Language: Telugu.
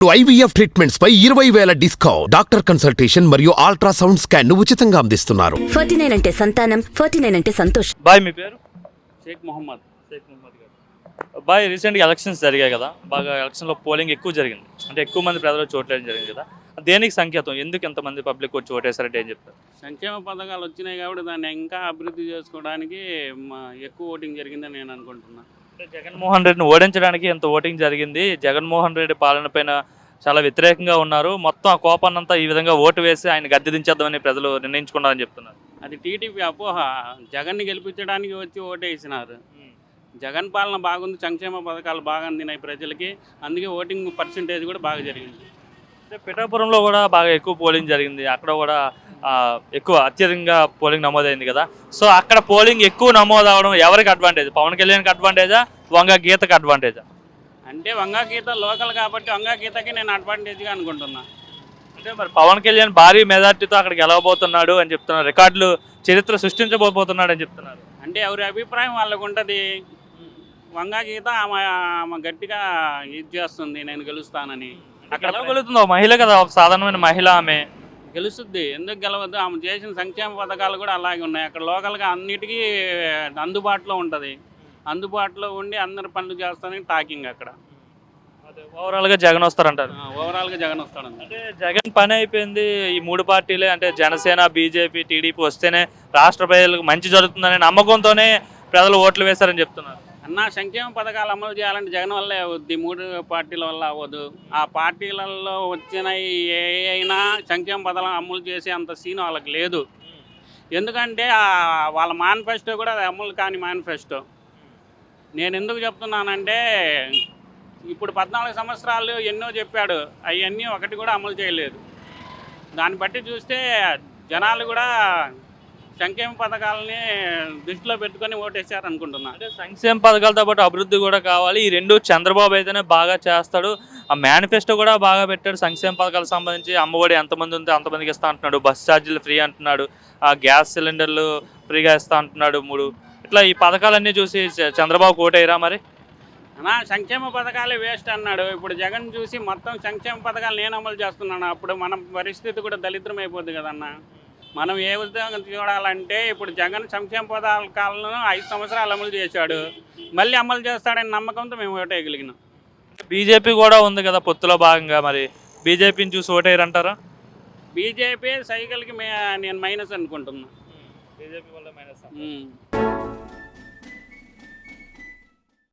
IVF ట్రీట్మెంట్స్ పై 20,000 డిస్కౌంట్. డాక్టర్ కన్సల్టేషన్ మరియు అల్ట్రాసౌండ్ స్కాన్ ను ఉచితంగా అందిస్తున్నారు. 49 అంటే సంతానం, 49 అంటే సంతోషం. బాయ్ మీ పేరు? షేక్ మొహమ్మద్ గారు. బాయ్ రీసెంట్గా ఎలక్షన్స్ జరిగాయి కదా, బాగా ఎలక్షన్లో పోలింగ్ ఎక్కువ జరిగింది, అంటే ఎక్కువ మంది ప్రజలు చోట్లేయడం జరిగింది కదా, దేనికి సంకేతం? ఎందుకు ఎంతమంది పబ్లిక్ వచ్చి ఓటేశారంటే ఏం చెప్తారు? సంక్షేమ పథకాలు వచ్చినాయి కాబట్టి దాన్ని ఇంకా అభివృద్ధి చేసుకోవడానికి ఎక్కువ ఓటింగ్ జరిగిందని నేను అనుకుంటున్నాను. జగన్మోహన్ రెడ్డిని ఓడించడానికి ఎంత ఓటింగ్ జరిగింది, జగన్మోహన్ రెడ్డి పాలన పైన చాలా వ్యతిరేకంగా ఉన్నారు, మొత్తం ఆ కోపాన్నంతా ఈ విధంగా ఓటు వేసి ఆయన గద్దె దించేద్దామని ప్రజలు నిర్ణయించుకున్నారని చెప్తున్నారు. అది టీడీపీ అపోహ. జగన్ని గెలిపించడానికి వచ్చి ఓటేసినారు. జగన్ పాలన బాగుంది, సంక్షేమ పథకాలు బాగా అందినాయి ప్రజలకి, అందుకే ఓటింగ్ పర్సంటేజ్ కూడా బాగా జరిగింది. పిఠాపురంలో కూడా బాగా ఎక్కువ పోలింగ్ జరిగింది, అక్కడ కూడా ఎక్కువ అత్యధికంగా పోలింగ్ నమోదైంది కదా, సో అక్కడ పోలింగ్ ఎక్కువ నమోదు అవడం ఎవరికి అడ్వాంటేజ్? పవన్ కళ్యాణ్కి అడ్వాంటేజా, వంగ గీతకి అడ్వాంటేజా? అంటే వంగా గీత లోకల్ కాబట్టి వంగా గీతకి నేను అడ్వాంటేజ్గా అనుకుంటున్నా. అంటే మరి పవన్ కళ్యాణ్ భారీ మెజార్టీతో అక్కడికి వెళ్ళబోతున్నాడు అని చెప్తున్నారు, రికార్డులు చరిత్ర సృష్టించబోతున్నాడు అని చెప్తున్నారు. అంటే ఎవరి అభిప్రాయం వాళ్ళకు ఉంటుంది. వంగా గీత ఆమె గట్టిగా ఇది చేస్తుంది, నేను గెలుస్తానని. అక్కడ గెలుతుంది, మహిళ కదా, ఒక సాధారణమైన మహిళ, ఆమె గెలుస్తుంది. ఎందుకు గెలవద్దు? ఆమె చేసిన సంక్షేమ పథకాలు కూడా అలాగే ఉన్నాయి. అక్కడ లోకల్గా అన్నిటికీ అందుబాటులో ఉంటుంది, అందుబాటులో ఉండి అందరు పనులు చేస్తానని టాకింగ్ అక్కడ. ఓవరాల్గా జగన్ వస్తారంటారు. ఓవరాల్గా జగన్ వస్తాడు. అంటే జగన్ పని అయిపోయింది, ఈ మూడు పార్టీలే అంటే జనసేన, బీజేపీ, టీడీపీ వస్తేనే రాష్ట్ర ప్రజలకు మంచి జరుగుతుందనే నమ్మకంతోనే ప్రజలు ఓట్లు వేశారని చెప్తున్నారు. అన్న, సంక్షేమ పథకాలు అమలు చేయాలంటే జగన్ వల్లే అవుద్ది, మూడు పార్టీల వల్ల అవ్వదు. ఆ పార్టీలలో వచ్చిన ఏ అయినా సంక్షేమ పథకాలు అమలు చేసే అంత సీన్ వాళ్ళకి లేదు. ఎందుకంటే వాళ్ళ మేనిఫెస్టో కూడా అమలు కాని మేనిఫెస్టో. నేను ఎందుకు చెప్తున్నానంటే, ఇప్పుడు 14 సంవత్సరాలు ఎన్నో చెప్పాడు, అవన్నీ ఒకటి కూడా అమలు చేయలేదు. దాన్ని బట్టి చూస్తే జనాలు కూడా సంక్షేమ పథకాలని దృష్టిలో పెట్టుకొని ఓటేశారు అనుకుంటున్నా. అంటే సంక్షేమ పథకాలతో పాటు అభివృద్ధి కూడా కావాలి, ఈ రెండు చంద్రబాబు అయితేనే బాగా చేస్తాడు. ఆ మేనిఫెస్టో కూడా బాగా పెట్టాడు. సంక్షేమ పథకాలకు సంబంధించి అమ్మఒడి ఎంతమంది ఉంటే అంతమందికి ఇస్తా అంటున్నాడు, బస్ ఛార్జీలు ఫ్రీ అంటున్నాడు, ఆ గ్యాస్ సిలిండర్లు ఫ్రీగా ఇస్తా అంటున్నాడు 3. ఇట్లా ఈ పథకాలన్నీ చూసి చంద్రబాబు ఓటేయరా మరి? అన్నా, సంక్షేమ పథకాలే వేస్ట్ అన్నాడు. ఇప్పుడు జగన్ చూసి మొత్తం సంక్షేమ పథకాలు నేను అమలు చేస్తున్నాను, అప్పుడు మన పరిస్థితి కూడా దళిద్రం అయిపోద్ది కదన్న. మనం ఏ విధంగా చూడాలంటే, ఇప్పుడు జగన్ సంక్షేమ పథకాలను 5 సంవత్సరాలు అమలు చేశాడు, మళ్ళీ అమలు చేస్తాడని నమ్మకంతో మేము ఓటేయగలిగినాం. బీజేపీ కూడా ఉంది కదా పొత్తులో భాగంగా, మరి బీజేపీని చూసి ఓటేయరంటారా? బీజేపీ సైకిల్కి నేను మైనస్ అనుకుంటున్నా. బీజేపీ వల్ల మైనస్.